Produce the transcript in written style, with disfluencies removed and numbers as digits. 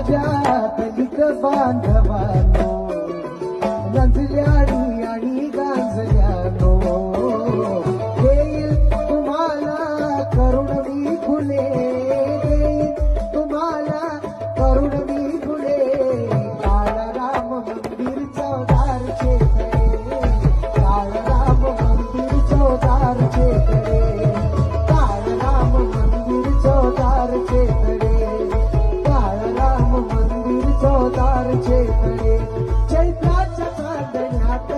माझ्या कलिक बांधवानो रंजल्यानी आणि गांजल्यानो देईल तुम्हाला करुण मी फुले देईल तुम्हाला करुण मी फुले काळराम मंदिर चौदारचे कडे काळराम मंदिर चौदारचे कडे काळराम मंदिर चौदारचे कडे काळराम मंदिर चौदारचे कडे चैत्राच्या चांदण्यात